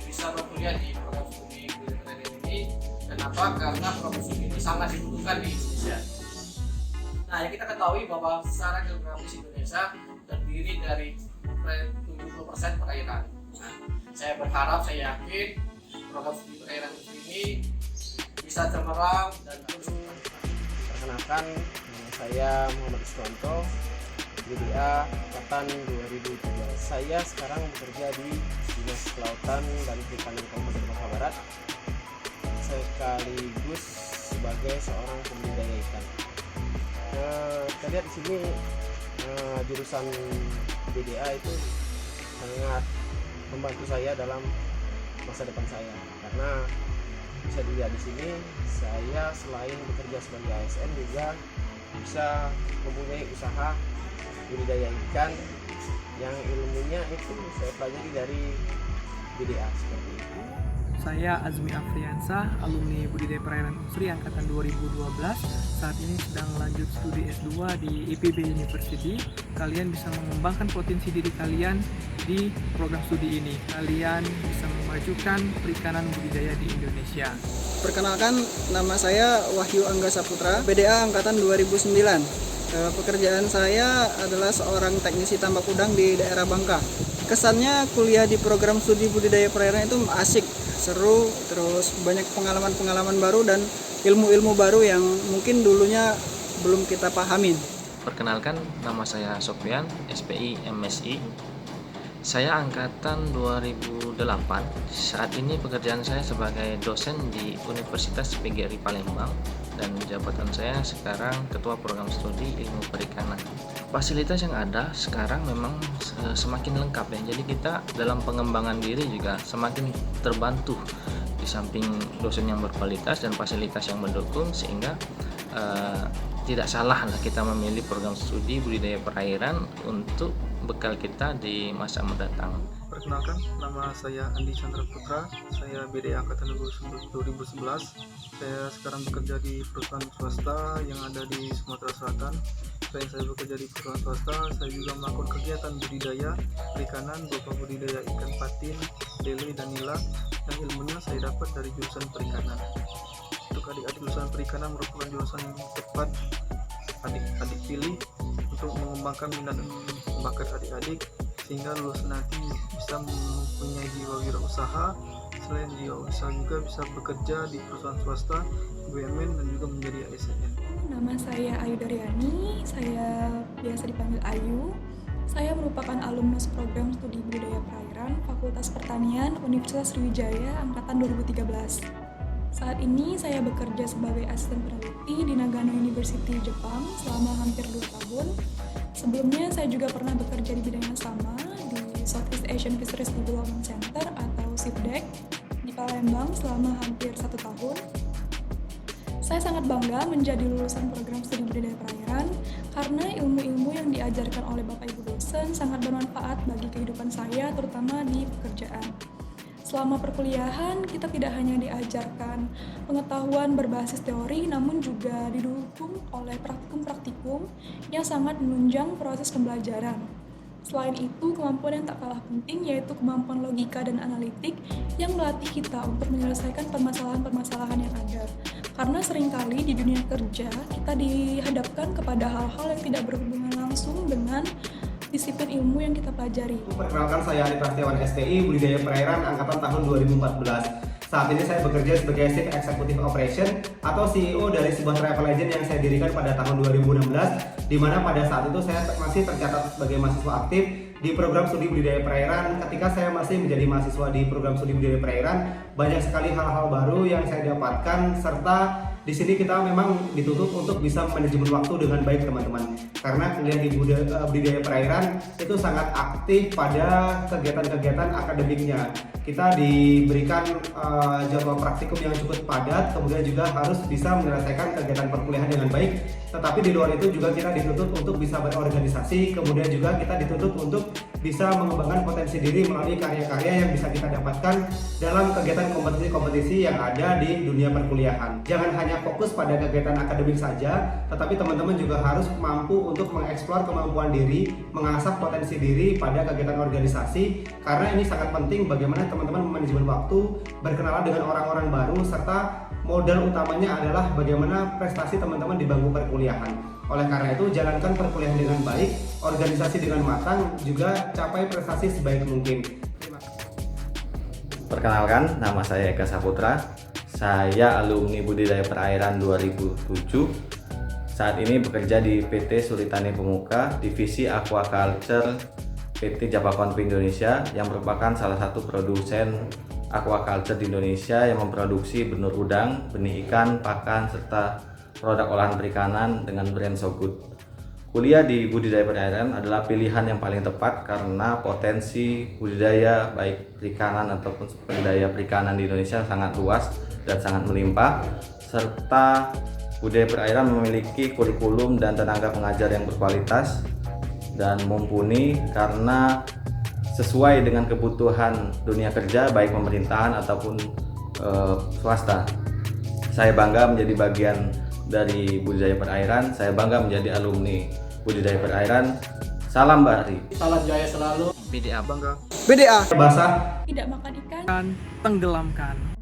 bisa berkuliah di program studi budidaya ini. Kenapa? Karena program studi ini sangat dibutuhkan di Indonesia. Nah, yang kita ketahui bahwa secara geografis Indonesia terdiri dari 70% perairan. Nah, saya berharap, saya yakin program studi perairan ini bisa cemerlang dan terus berkembang. Perkenalkan, nama saya Muhammad Iswanto, BDA angkatan 2003. Saya sekarang bekerja di Dinas Kelautan dan Perikanan Kabupaten Sumatera Barat, sekaligus sebagai seorang pembudidaya ikan. Kita lihat di sini jurusan BDA itu sangat membantu saya dalam masa depan saya, karena bisa dilihat di sini saya selain bekerja sebagai ASN juga bisa mempunyai usaha budidaya ikan yang ilmunya itu saya pelajari dari BDA seperti itu. Saya Azmi Afriansah, alumni Budidaya Perairan Unsri angkatan 2012. Saat ini sedang lanjut studi S2 di IPB University. Kalian bisa mengembangkan potensi diri kalian di program studi ini. Kalian bisa memajukan perikanan budidaya di Indonesia. Perkenalkan, nama saya Wahyu Angga Saputra, BDA angkatan 2009. Pekerjaan saya adalah seorang teknisi tambak udang di daerah Bangka. Kesannya kuliah di program studi budidaya perairan itu asik, seru, terus banyak pengalaman-pengalaman baru dan ilmu-ilmu baru yang mungkin dulunya belum kita pahamin. Perkenalkan, nama saya Sofyan, SPI MSI. Saya angkatan 2008. Saat ini pekerjaan saya sebagai dosen di Universitas PGRI Palembang dan jabatan saya sekarang Ketua Program Studi Ilmu Perikanan. Fasilitas yang ada sekarang memang semakin lengkap ya. Jadi kita dalam pengembangan diri juga semakin terbantu di samping dosen yang berkualitas dan fasilitas yang mendukung, sehingga tidak salah lah kita memilih program studi budidaya perairan untuk bekal kita di masa mendatang. Perkenalkan, nama saya Andi Chandra Putra, saya BDA angkatan 2011. Saya sekarang bekerja di perusahaan swasta yang ada di Sumatera Selatan. Selain saya bekerja di perusahaan swasta, saya juga melakukan kegiatan budidaya perikanan berupa budidaya ikan patin, lele, dan nila yang ilmunya saya dapat dari jurusan perikanan. Untuk adik-adik jurusan perikanan merupakan jurusan yang tepat adik-adik pilih untuk mengembangkan minat dan bakat adik-adik sehingga lulus nanti bisa mempunyai jiwa wirausaha. Selain jiwa usaha juga bisa bekerja di perusahaan swasta, BUMN, dan juga menjadi ASN. Nama saya Ayu Daryani, saya biasa dipanggil Ayu. Saya merupakan alumnus program studi budidaya perairan Fakultas Pertanian Universitas Sriwijaya angkatan 2013. Saat ini saya bekerja sebagai asisten peneliti di Nagano University, Jepang selama hampir 2 tahun. Sebelumnya saya juga pernah bekerja di bidang yang sama di Southeast Asian Fisheries Development Center atau SIFDEC di Palembang selama hampir 1 tahun. Saya sangat bangga menjadi lulusan program studi budidaya perairan karena ilmu-ilmu yang diajarkan oleh Bapak Ibu dosen sangat bermanfaat bagi kehidupan saya, terutama di pekerjaan. Selama perkuliahan, kita tidak hanya diajarkan pengetahuan berbasis teori, namun juga didukung oleh praktikum-praktikum yang sangat menunjang proses pembelajaran. Selain itu, kemampuan yang tak kalah penting yaitu kemampuan logika dan analitik yang melatih kita untuk menyelesaikan permasalahan-permasalahan yang ada. Karena seringkali di dunia kerja, kita dihadapkan kepada hal-hal yang tidak berhubungan langsung dengan disiplin ilmu yang kita pelajari. Perkenalkan, saya Adi Prasetyawan, STI Budidaya Perairan angkatan tahun 2014. Saat ini saya bekerja sebagai Chief Executive Operation atau CEO dari sebuah travel agent yang saya dirikan pada tahun 2016, di mana pada saat itu saya masih tercatat sebagai mahasiswa aktif di program studi budidaya perairan. Ketika saya masih menjadi mahasiswa di program studi budidaya perairan, banyak sekali hal-hal baru yang saya dapatkan, serta di sini kita memang dituntut untuk bisa manajemen waktu dengan baik, teman-teman. Karena kuliah di budidaya perairan itu sangat aktif pada kegiatan-kegiatan akademiknya. Kita diberikan jadwal praktikum yang cukup padat, kemudian juga harus bisa menyelesaikan kegiatan perkuliahan dengan baik tetapi di luar itu juga kita dituntut untuk bisa berorganisasi, kemudian juga kita dituntut untuk bisa mengembangkan potensi diri melalui karya-karya yang bisa kita dapatkan dalam kegiatan kompetisi-kompetisi yang ada di dunia perkuliahan. Jangan hanya fokus pada kegiatan akademik saja, tetapi teman-teman juga harus mampu untuk mengeksplor kemampuan diri, mengasah potensi diri pada kegiatan organisasi, karena ini sangat penting bagaimana teman-teman manajemen waktu, berkenalan dengan orang-orang baru, serta modal utamanya adalah bagaimana prestasi teman-teman di bangku perkuliahan. Oleh karena itu, jalankan perkuliahan dengan baik, organisasi dengan matang, juga capai prestasi sebaik mungkin. Perkenalkan, nama saya Eka Saputra. Saya alumni Budidaya Perairan 2007. Saat ini bekerja di PT Suritani Pemuka, Divisi Aquaculture PT Japakon Indonesia, yang merupakan salah satu produsen aquaculture di Indonesia yang memproduksi benur udang, benih ikan, pakan, serta produk olahan perikanan dengan brand So Good. Kuliah di budidaya perairan adalah pilihan yang paling tepat karena potensi budidaya baik perikanan ataupun budidaya perikanan di Indonesia sangat luas dan sangat melimpah, serta budidaya perairan memiliki kurikulum dan tenaga pengajar yang berkualitas dan mumpuni karena sesuai dengan kebutuhan dunia kerja baik pemerintahan ataupun swasta. Saya bangga menjadi bagian dari budidaya perairan, saya bangga menjadi alumni budidaya perairan. Salam Bahari. Salam jaya selalu. BDA Bangga. BDA. Basah Tidak makan ikan. Dan tenggelamkan.